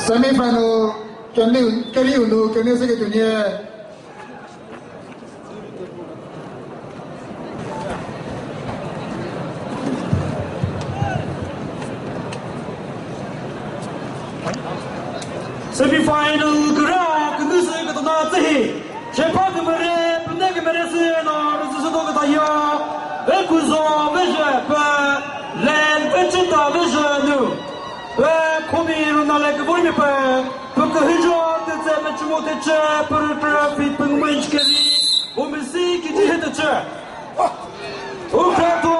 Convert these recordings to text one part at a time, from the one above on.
Semi-final, kali undu, kali sekali dunia. Semi-final gerak kendus kata nazi. Siapa kemarin, benda kemarin seno, sesuatu kata ya. Bekuzo bejepa, len becita bejenu. Bekomiru nalek boleh pe. Bekerja tetap cuma tetap bertrafik pengumenskeri. Umisi kita heta ce. Ukrato,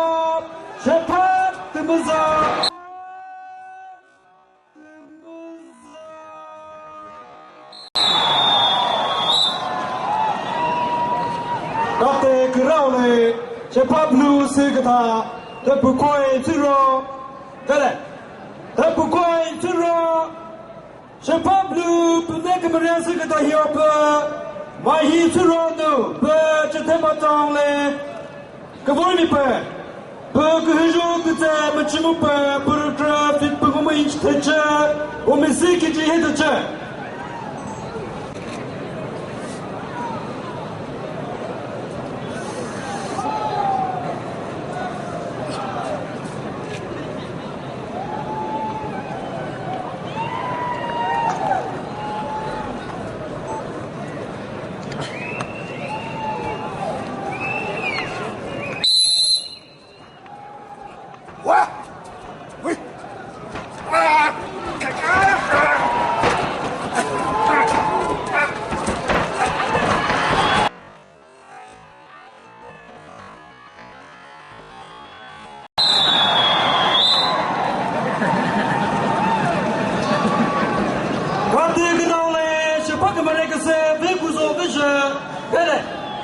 cepat temazah. Kata kerau le, cepat blue segera, terpukul ciro, tak? Terpukul ciro, cepat blue, pendek kemudian segera hidup, mahi ciro tu, bercepat batang le, keboleh pe, berkehidupan kita macam apa, bertrafik pengumen terca, umisi kita hidup terca.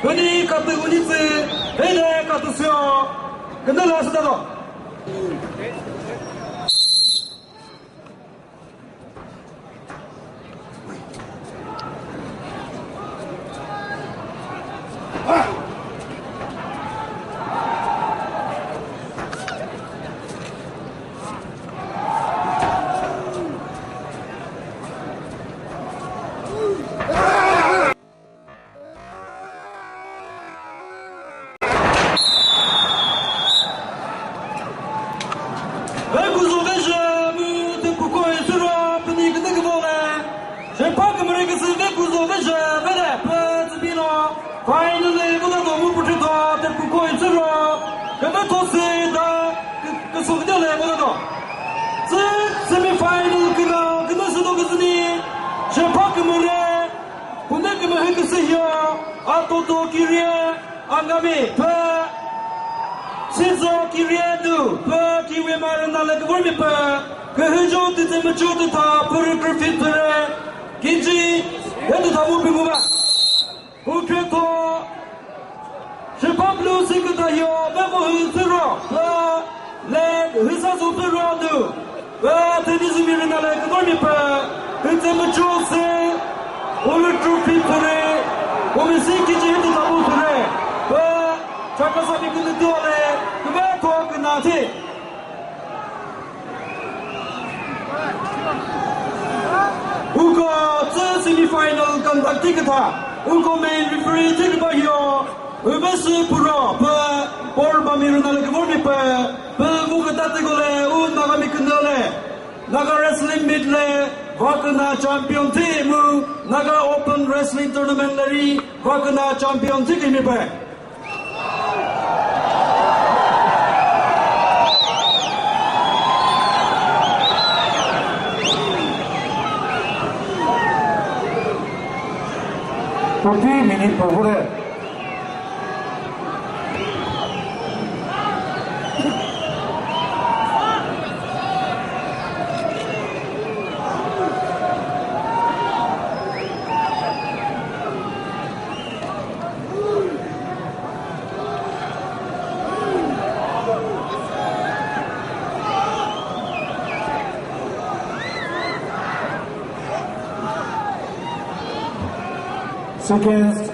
Ini kata kunci, ini kata siapa? Kenapa sudah tahu? Finally, bukan kamu bercerita terpukul cerita, kerana tosi dah kesulitan le bukan tu. Semi-final kena sudah ke sini. Siapa kemarin, pundak kemarin ke sini, atau tu kiri, anggami, Sizo kiri tu, kiri mana nak lagi boleh kehujung tu macam tu tak bergrafit kinci, itu tamu pengubah. Ukrato, siapa belum sekata yo, memang teror, leg, hisap teror tu, tadi sembilan nak kau ni itu macam se, oleh trofi pere, oleh sikit je itu tamu pere, cakap sampai kena tu oleh, kau kena tu. Uko semi-final kan tak kita. Uko main referee tik bahyo, ubes pura, bor bamiru nalek borni buka tati gole, naga mikendole, naga wrestling midle, vakna champion timu, naga open wrestling tournament lari, vakna champion tik ini minit per ore. Seconds.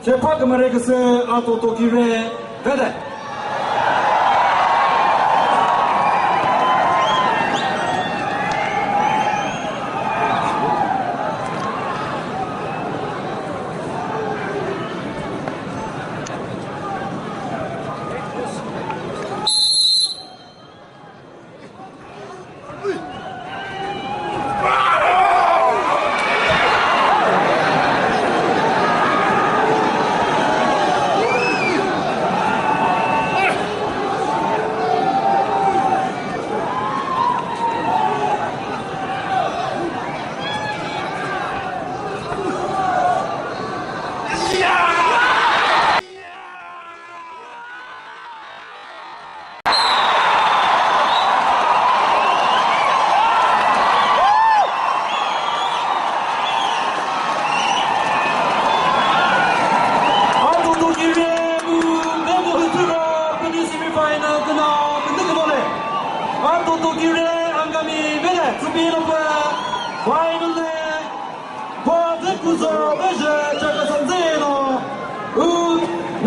제파 그마레그스 아토토키레 베데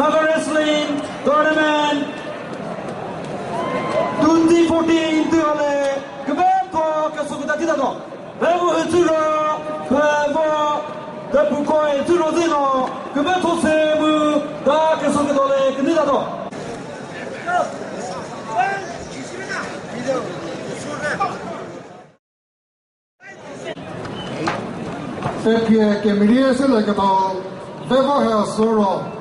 Naga Wrestling Tournament 2014 Tuale Kebeko Kasukuta Kitado Bevo Turo Bevo Depukoi Turo Zeno Kebeto Semu Da Kasukadole Kanidado Sepie che mi riesce la che to devo solo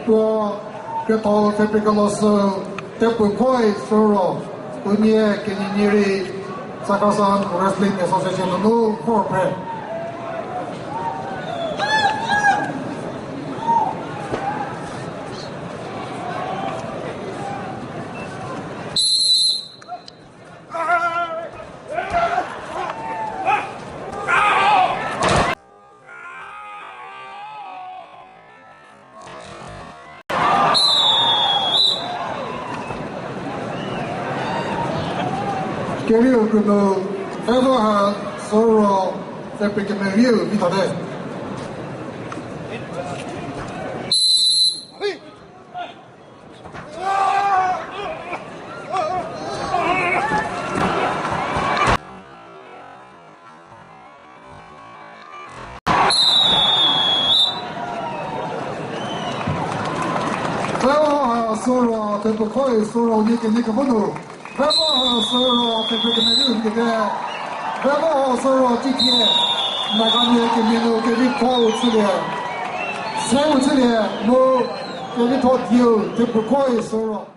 può che to sempre che lo so tempo poi solo unie che ni niri Sakasan Wrestling Association no corporate Querido que no trabaja solo sempre que me río vida de trabaja solo tempo poi solo ni que mono Bravo solo che perché mi dico che bravo solo GT magari che mi lo che vi può uscire se uscire no che vi può dio che poi solo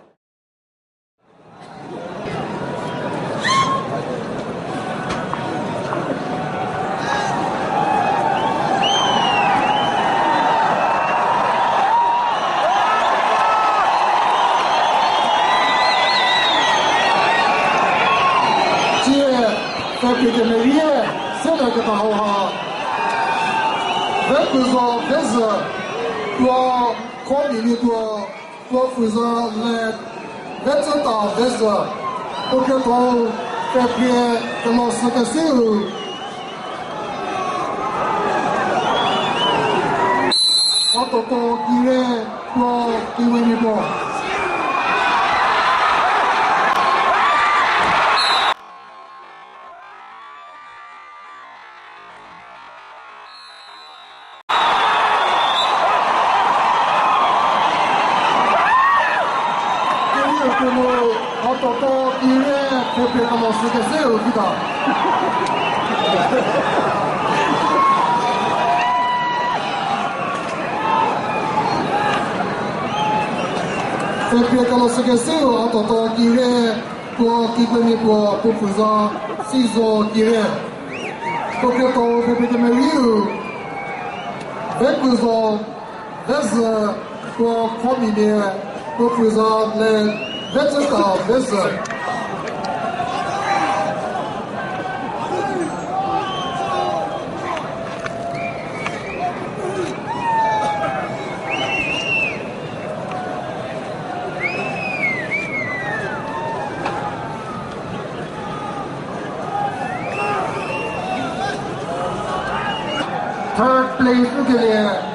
perché mi viene sempre che fa questo può come può fare le vegetà adesso perché può perché lo so che si quanto può dire può dire può Perché non so che sei vita. Perché non so che sei a to dire può chi quindi può fare siso dire. Perché to perché me riu. Perché adesso può combinare può fare le vegetà adesso third place के लिए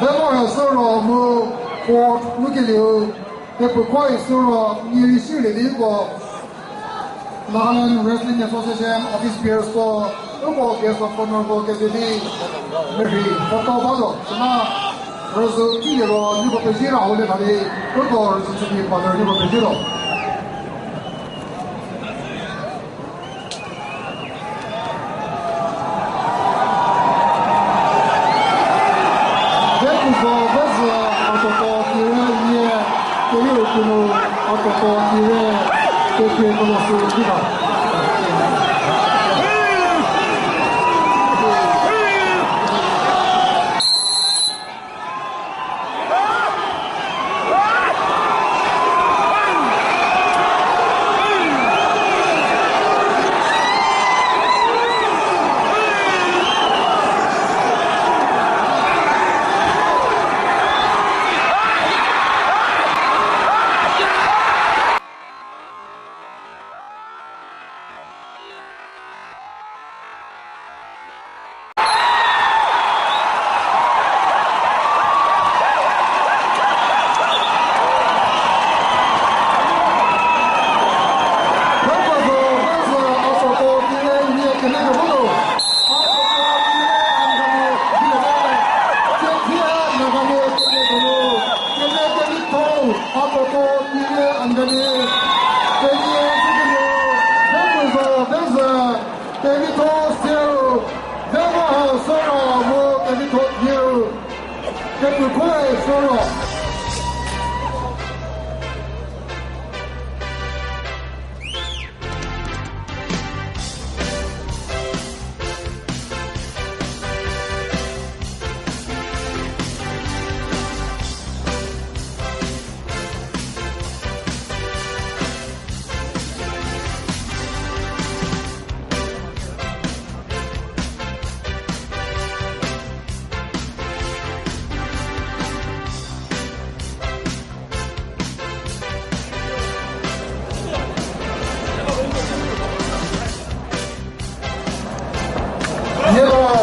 Vemo solo mo for lukile e per poi solo mi riuscire di go Nagaland Wrestling Association Office Beers for Ubo Beers of Honorable Gazeti Maybe Foto Bado Sana Rosu Kiro Yugo Pejira Ole Bade Ubo Rosu Bado Yugo Pejiro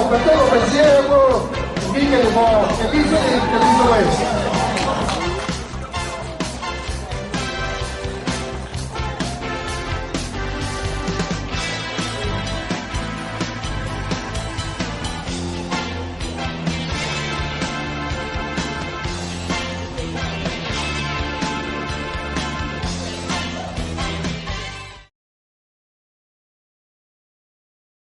Prego pensiero, vi che le ho, e vi che le ho.